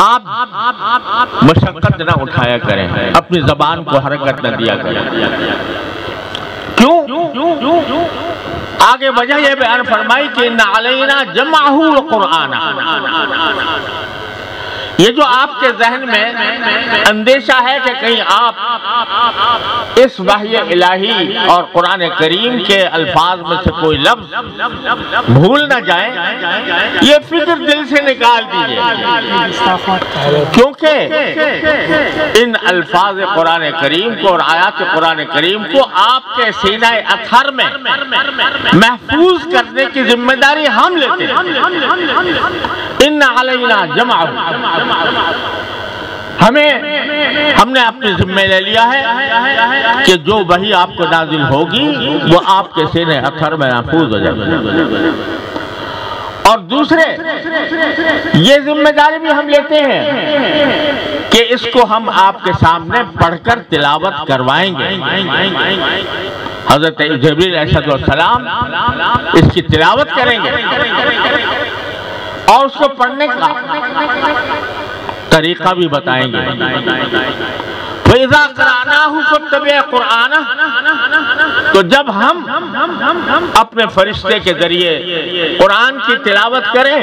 آپ مشقت نہ اٹھایا کریں، اپنی زبان کو حرکت نہ دیا کریں۔ کیوں؟ آگے وجہ یہ بیان فرمائی کہ ان علینا جمعہ و قرآنہ۔ یہ جو آپ کے ذہن میں اندیشہ ہے کہ کہیں آپ اس وحی الہی اور قرآن کریم کے الفاظ میں سے کوئی لفظ بھول نہ جائیں، یہ فکر دل سے نکال دیجئے، کیونکہ ان الفاظ قرآن کریم کو اور آیات قرآن کریم کو آپ کے سینہ اطہر میں محفوظ کرنے کی ذمہ داری ہم لیتے ہیں۔ ان علینا جمعہ، ہم نے اپنے ذمہ لے لیا ہے کہ جو وحی آپ کو نازل ہوگی وہ آپ کے سینے اطہر میں محفوظ ہو جائے گی۔ اور دوسرے یہ ذمہ داری بھی ہم لیتے ہیں کہ اس کو ہم آپ کے سامنے پڑھ کر تلاوت کروائیں گے۔ حضرت جبریل علیہ السلام اس کی تلاوت کریں گے اور اس کو پڑھنے کا طریقہ بھی بتائیں گے۔ فَإِذَا قَرَأْنَاهُ فَاتَّبِعْ قُرْآنَهُ، تو جب ہم اپنے فرشتے کے ذریعے قرآن کی تلاوت کریں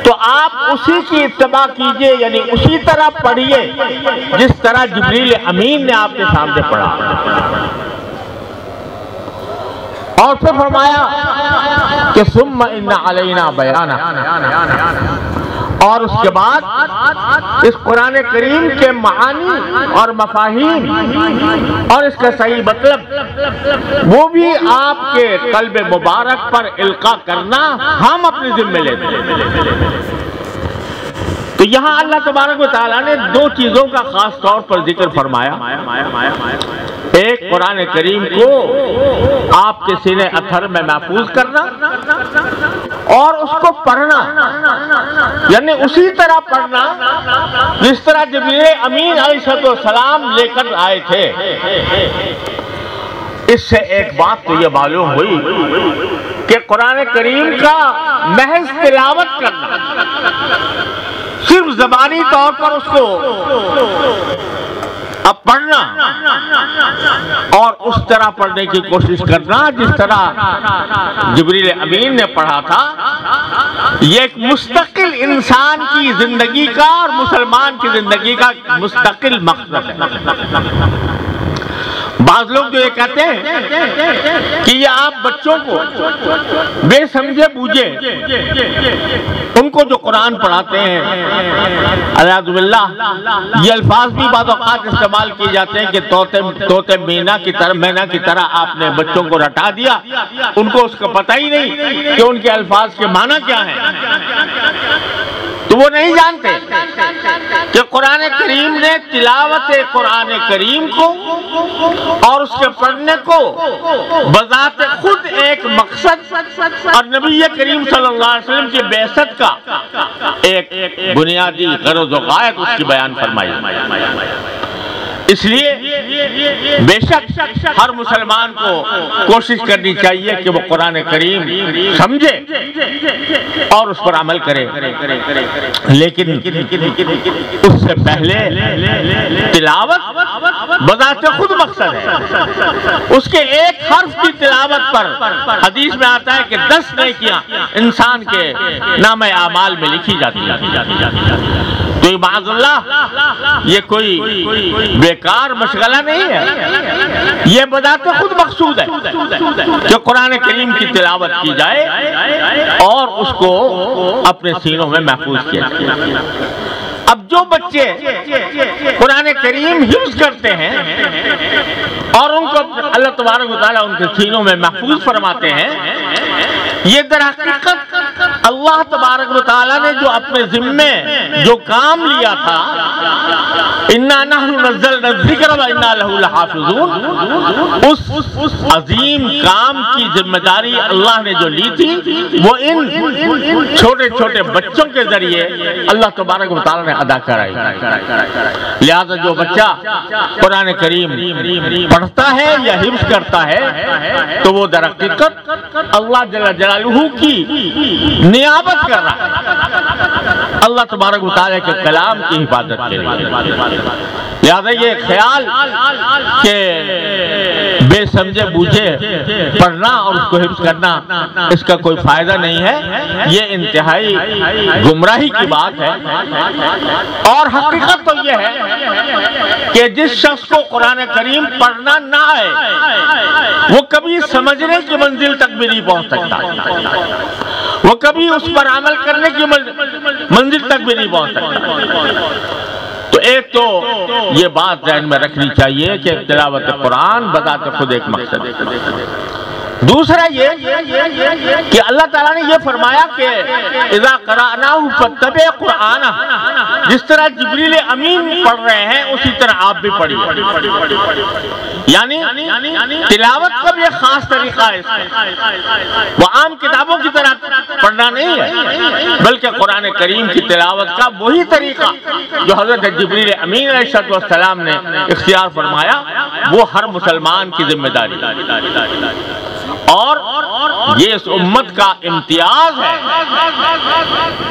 تو آپ اسی کی اتباع کیجئے، یعنی اسی طرح پڑھیے جس طرح جبریل امین نے آپ کے سامنے پڑھا۔ اور پھر فرمایا کہ ثم ان علینا بیانا، اور اس کے بعد اس قرآن کریم کے معانی اور مفاہیم اور اس کا صحیح مطلب وہ بھی آپ کے قلب مبارک پر القاء کرنا ہم اپنے ذمہ لیتے ہیں۔ تو یہاں اللہ تبارک و تعالیٰ نے دو چیزوں کا خاص طور پر ذکر فرمایا، ایک قرآن کریم کو آپ کے سینے اطہر میں محفوظ کرنا اور اس کو پڑھنا، یعنی اسی طرح پڑھنا جس طرح جبریل امین علیہ السلام لے کر آئے تھے۔ اس سے ایک بات تو یہ معلوم ہوئی کہ قرآن کریم کا محض تلاوت کرنا، صرف زبانی طور پر اس کو اب پڑھنا اور اس طرح پڑھنے کی کوشش کرنا جس طرح جبریل امین نے پڑھا تھا، یہ ایک مستقل انسان کی زندگی کا اور مسلمان کی زندگی کا مستقل مقصد ہے۔ بعض لوگ جو یہ کہتے ہیں کہ یہ آپ بچوں کو بے سمجھے بوجھے ان کو جو قرآن پڑھاتے ہیں، اعوذ باللہ یہ الفاظ بھی بعض اوقات استعمال کیے جاتے ہیں کہ طوطے مینا کی طرح آپ نے بچوں کو رٹا دیا، ان کو اس کا پتہ ہی نہیں کہ ان کے الفاظ کے معنی کیا ہیں، تو وہ نہیں جانتے کہ قرآن کریم نے تلاوت قرآن کریم کو اور اس کے پڑھنے کو بذات خود ایک مقصد اور نبی کریم صلی اللہ علیہ وسلم کی بعثت کا ایک بنیادی غرض و غایت اس کی بیان فرمائی۔ اس لیے بے شک ہر مسلمان کو کوشش کرنی چاہیے کہ وہ قرآن کریم سمجھے اور اس پر عمل کرے، لیکن اس سے پہلے تلاوت بذات خود مقصد ہے۔ اس کے ایک حرف کی تلاوت پر حدیث میں آتا ہے کہ 10 نیکیاں انسان کے نام اعمال میں لکھی جاتی ہیں۔ تو معاذ اللہ یہ کوئی بیکار مشغلہ نہیں ہے، یہ بذات خود مقصود ہے کہ قرآن کریم کی تلاوت کی جائے اور اس کو اپنے سینوں میں محفوظ کیا جائے۔ اب جو بچے قرآن کریم حفظ کرتے ہیں اور ان کو اللہ تبارک و تعالیٰ ان کے سینوں میں محفوظ فرماتے ہیں، یہ در حقیقت اللہ تبارک و تعالیٰ نے جو اپنے ذمے جو کام لیا تھا، اِنَّا نَحْنُ نَزَّلْنَا الذِّكْرَ وَإِنَّا لَهُ لَحَافِظُونَ، اس عظیم کام کی ذمہ داری اللہ نے جو لی تھی وہ ان چھوٹے چھوٹے بچوں کے ذریعے اللہ تبارک و تعالیٰ نے ادا کرائی۔ لہذا جو بچہ قرآن کریم پڑھتا ہے یا حفظ کرتا ہے تو وہ در حقیقت اللہ جل جلالہ کی نیابت کر رہا ہے، اللہ تبارک و تعالیٰ کے کلام کی حفاظت کے لیے۔ لہذا یہ خیال کہ بے سمجھے بوجھے پڑھنا اور اس کو حفظ کرنا اس کا کوئی فائدہ نہیں ہے، یہ انتہائی گمراہی کی بات ہے۔ اور حقیقت تو یہ ہے کہ جس شخص کو قرآن کریم پڑھنا نہ آئے وہ کبھی سمجھنے کی منزل تک بھی نہیں پہنچ سکتا، وہ کبھی اس پر عمل کرنے کی منزل تک بھی نہیں پہنچ سکتا۔ تو ایک تو یہ بات ذہن میں رکھنی چاہیے کہ تلاوت قرآن بذات خود ایک مقصد ہے۔ دوسرا یہ کہ اللہ تعالیٰ نے یہ فرمایا کہ اذا قرأناہ فاتبع قرآنہ، جس طرح جبریل امین پڑھ رہے ہیں اسی طرح آپ بھی پڑھیے، یعنی تلاوت کا بھی ایک خاص طریقہ ہے، وہ عام کتابوں کی طرح پڑھنا نہیں ہے بلکہ قرآن کریم کی تلاوت کا وہی طریقہ جو حضرت جبریل امین علیہ السلام نے اختیار فرمایا وہ ہر مسلمان کی ذمہ داری ہے۔ اور یہ اس امت کا امتیاز ہے،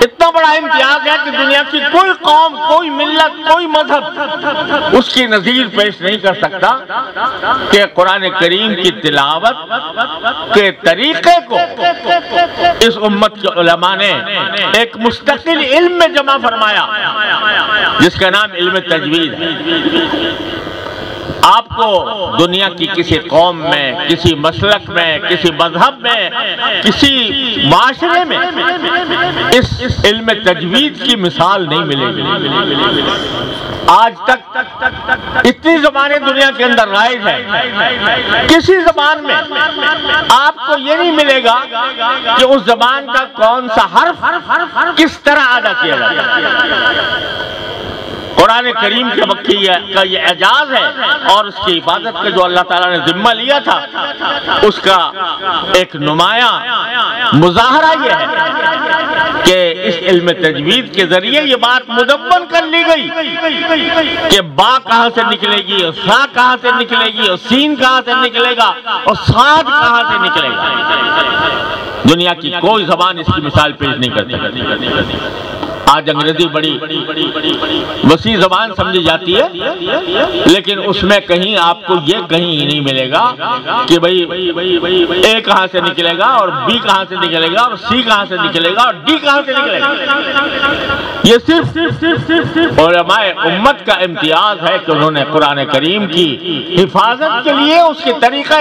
اتنا بڑا امتیاز ہے کہ دنیا کی کوئی قوم، کوئی ملت، کوئی مذہب اس کی نظیر پیش نہیں کر سکتا کہ قرآن کریم کی تلاوت کے طریقے کو اس امت کے علماء نے ایک مستقل علم میں جمع فرمایا جس کا نام علم تجوید ہے۔ آپ کو دنیا کی کسی قوم میں، کسی مسلک میں، کسی مذہب میں، کسی معاشرے میں اس علم تجوید کی مثال نہیں ملے گی۔ آج تک اتنی زبانیں دنیا کے اندر رائج ہیں، کسی زبان میں آپ کو یہ نہیں ملے گا کہ اس زبان کا کون سا حرف کس طرح ادا کیا جاتا ہے۔ قرآن کریم کا یہ اعجاز ہے اور اس کی حفاظت کا جو اللہ تعالیٰ نے ذمہ لیا تھا اس کا ایک نمایاں مظاہرہ یہ ہے کہ اس علم تجوید کے ذریعے یہ بات مدون کر لی گئی کہ با کہاں سے نکلے گی اور سا کہاں سے نکلے گی اور سین کہاں سے نکلے گا اور صاد کہاں سے نکلے گا۔ دنیا کی کوئی زبان اس کی مثال پیش نہیں کر سکتی۔ آج انگریزی بڑی وسیع زبان سمجھی جاتی ہے لیکن اس میں کہیں آپ کو یہ کہیں ہی نہیں ملے گا کہ بھئی اے کہاں سے نکلے گا اور بی کہاں سے نکلے گا اور سی کہاں سے نکلے گا اور ڈی کہاں سے نکلے گا۔ یہ صرف علماء امت کا امتیاز ہے کہ انہوں نے قرآن کریم کی حفاظت کے لیے، اس کے طریقہ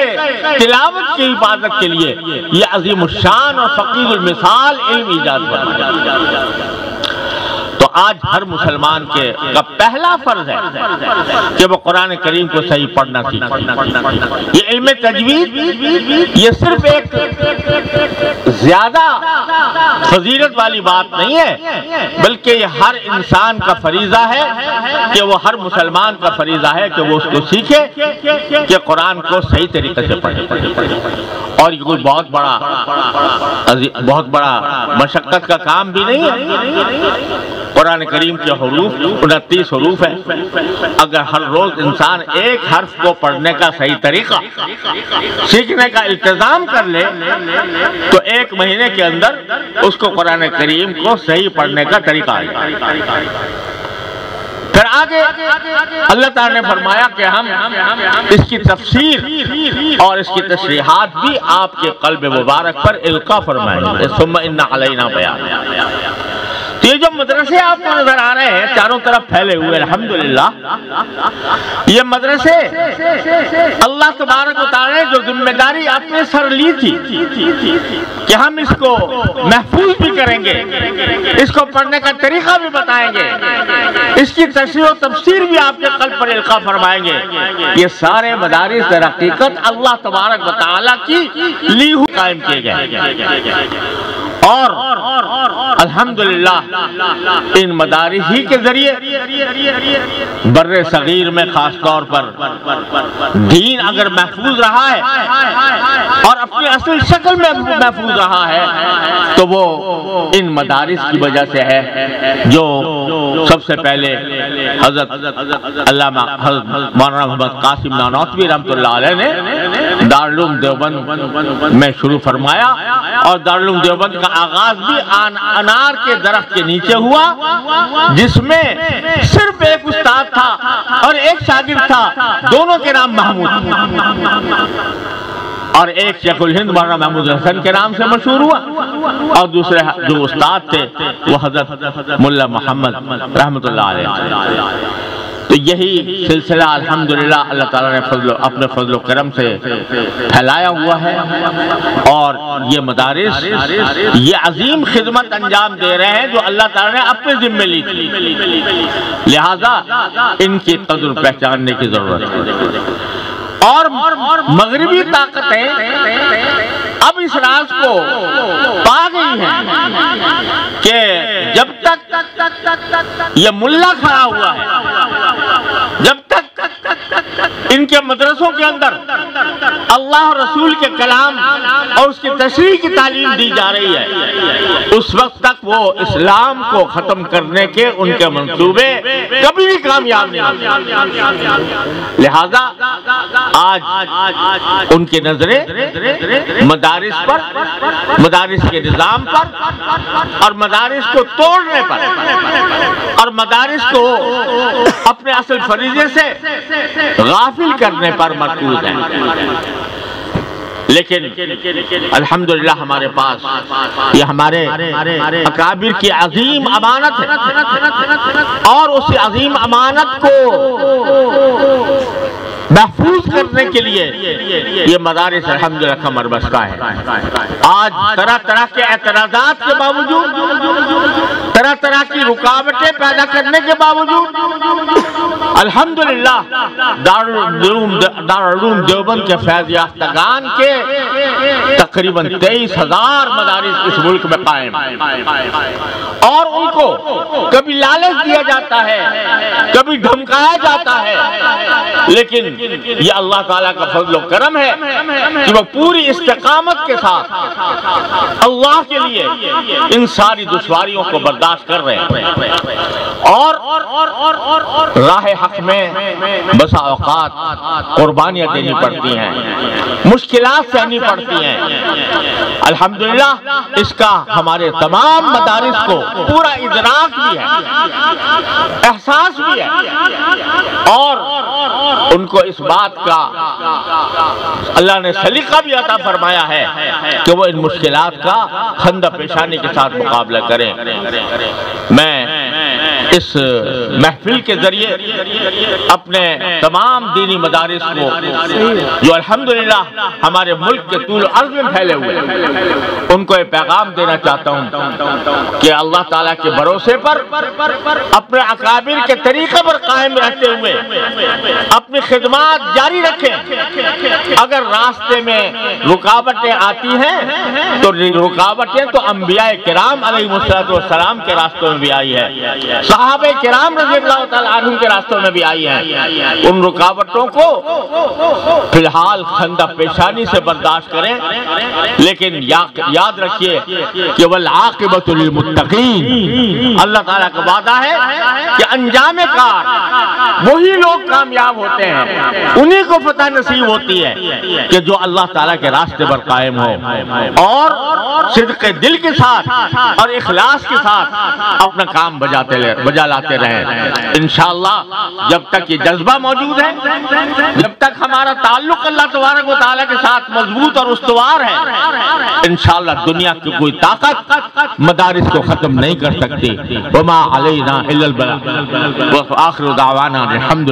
تلاوت کی حفاظت کے لیے یہ عظیم الشان اور فقیر المثال علم ایجاد فرمایا۔ تو آج ہر مسلمان کا پہلا فرض ہے کہ وہ قرآن کریم کو صحیح پڑھنا سیکھے۔ یہ علم تجوید یہ صرف ایک زیادہ فضیلت والی بات نہیں ہے بلکہ یہ ہر انسان کا فریضہ ہے کہ وہ ہر مسلمان کا فریضہ ہے کہ وہ اس کو سیکھے کہ قرآن کو صحیح طریقے سے پڑھے۔ اور یہ کوئی بہت بڑا مشقت کا کام بھی نہیں ہے۔ قرآن کریم کے حروف 29 حروف ہیں، اگر ہر روز انسان ایک حرف کو پڑھنے کا صحیح طریقہ سیکھنے کا التزام کر لے تو ایک مہینے کے اندر اس کو قرآن کریم کو صحیح پڑھنے کا طریقہ آئے گا۔ پھر آگے اللہ تعالیٰ نے فرمایا کہ ہم اس کی تفسیر اور اس کی تشریحات بھی آپ کے قلب مبارک پر القا فرمائیں گے۔ ثم ان علینا بیان۔ تو یہ جو مدرسے آپ کو نظر آ رہے ہیں چاروں طرف پھیلے ہوئے الحمدللہ، یہ مدرسے اللہ تبارک و تعالی نے جو ذمہ داری اپنے سر لی تھی کہ ہم اس کو محفوظ بھی کریں گے، اس کو پڑھنے کا طریقہ بھی بتائیں گے، اس کی تشریح و تفسیر بھی آپ کے قلب پر القا فرمائیں گے، یہ سارے مدارس در حقیقت اللہ تبارک و تعالی کی لی ہوئی قائم کیے گئے۔ اور الحمدللہ ان مدارس ہی کے ذریعے بر صغیر میں خاص طور پر دین اگر محفوظ رہا ہے اور اپنی اصل شکل میں محفوظ رہا ہے تو وہ ان مدارس کی وجہ سے ہے جو سب سے پہلے حضرت علامہ مولانا محمد قاسم نانوتوی رحمۃ اللہ علیہ نے دارالعلوم دیوبند میں شروع فرمایا، اور دارالعلوم دیوبند کا آغاز بھی انار کے درخت کے نیچے ہوا، جس میں صرف ایک استاد تھا اور ایک شاگرد تھا، دونوں کے نام محمود، اور ایک شیخ الہند مولانا محمود حسن کے نام سے مشہور ہوا، اور دوسرے جو استاد تھے وہ حضرت ملا محمد رحمۃ اللہ علیہ۔ تو یہی سلسلہ الحمدللہ اللہ تعالیٰ نے اپنے فضل و کرم سے پھیلایا ہوا ہے، اور یہ مدارس یہ عظیم خدمت انجام دے رہے ہیں جو اللہ تعالیٰ نے اپنے ذمہ لی تھی، لہذا ان کی قدر پہچاننے کی ضرورت ہے۔ اور مغربی طاقتیں اب اس راز کو پا گئی ہیں کہ جب تک یہ ملا کھڑا ہوا ہے، جب تک ان کے مدرسوں کے اندر اللہ اور رسول کے کلام اور اس کی تشریح کی تعلیم دی جا رہی ہے، اس وقت تک وہ اسلام کو ختم کرنے کے ان کے منصوبے کبھی بھی کامیاب نہیں ہوتے۔ لہذا آج ان کی نظریں مدارس پر، مدارس کے نظام پر، اور مدارس کو توڑنے پر، اور مدارس کو اپنے اصل فریضے سے غافل کرنے پر مرکوز ہیں۔ لیکن الحمدللہ ہمارے پاس یہ ہمارے اکابر کی عظیم امانت ہے، اور اس عظیم امانت کو محفوظ کرنے کے لیے یہ مدارس الحمدللہ کمر بستہ ہے۔ آج طرح طرح کے اعتراضات کے باوجود، طرح طرح کی رکاوٹیں پیدا کرنے کے باوجود الحمدللہ دارالعلوم دیوبند کے فیض یافتگان کے تقریباً 23,000 مدارس اس ملک میں قائم، اور ان کو کبھی لالچ دیا جاتا ہے، کبھی دھمکایا جاتا ہے، لیکن یہ اللہ تعالیٰ کا فضل و کرم ہے کہ وہ پوری استقامت کے ساتھ اللہ کے لیے ان ساری دشواریوں کو برداشت کر رہے ہیں، اور راہ حق میں بسا اوقات قربانیاں دینی پڑتی ہیں، مشکلات سہنی پڑتی ہیں۔ الحمدللہ اس کا ہمارے تمام مدارس کو پورا ادراک بھی ہے، احساس بھی ہے، اور ان کو اس بات کا اللہ نے سلیقہ بھی عطا فرمایا ہے کہ وہ ان مشکلات کا خندہ پیشانی کے ساتھ مقابلہ کریں۔ میں اس محفل کے ذریعے اپنے تمام دینی مدارس کو جو الحمدللہ ہمارے ملک کے طول عرض میں پھیلے ہوئے ان کو یہ پیغام دینا چاہتا ہوں کہ اللہ تعالیٰ کے بھروسے پر اپنے اکابر کے طریقے پر قائم رہتے ہوئے اپنی خدمات جاری رکھیں۔ اگر راستے میں رکاوٹیں آتی ہیں تو رکاوٹیں تو انبیاء کرام علیہ السلام کے راستوں میں بھی آئی ہے، صحابہ کرام رضی اللہ تعالیٰ عنہ کے راستوں میں بھی آئی ہیں۔ ان رکاوٹوں کو فی الحال خندہ پیشانی سے برداشت کریں، لیکن یاد رکھیے کہ والعاقبۃ للمتقین، اللہ تعالیٰ کا وعدہ ہے کہ انجام کار وہی لوگ کامیاب ہوتے ہیں، انہی کو فتح نصیب ہوتی ہے کہ جو اللہ تعالیٰ کے راستے پر قائم ہو اور صدق دل کے ساتھ اور اخلاص کے ساتھ اپنا کام بجا لاتے رہیں۔ انشاءاللہ جب تک یہ جذبہ موجود ہے، جب تک ہمارا تعلق اللہ تبارک و تعالیٰ کے ساتھ مضبوط اور استوار ہے، انشاءاللہ دنیا کی کوئی طاقت مدارس کو ختم نہیں کر سکتی۔ وما علینا الا البلاغ، وآخر دعوانا الحمد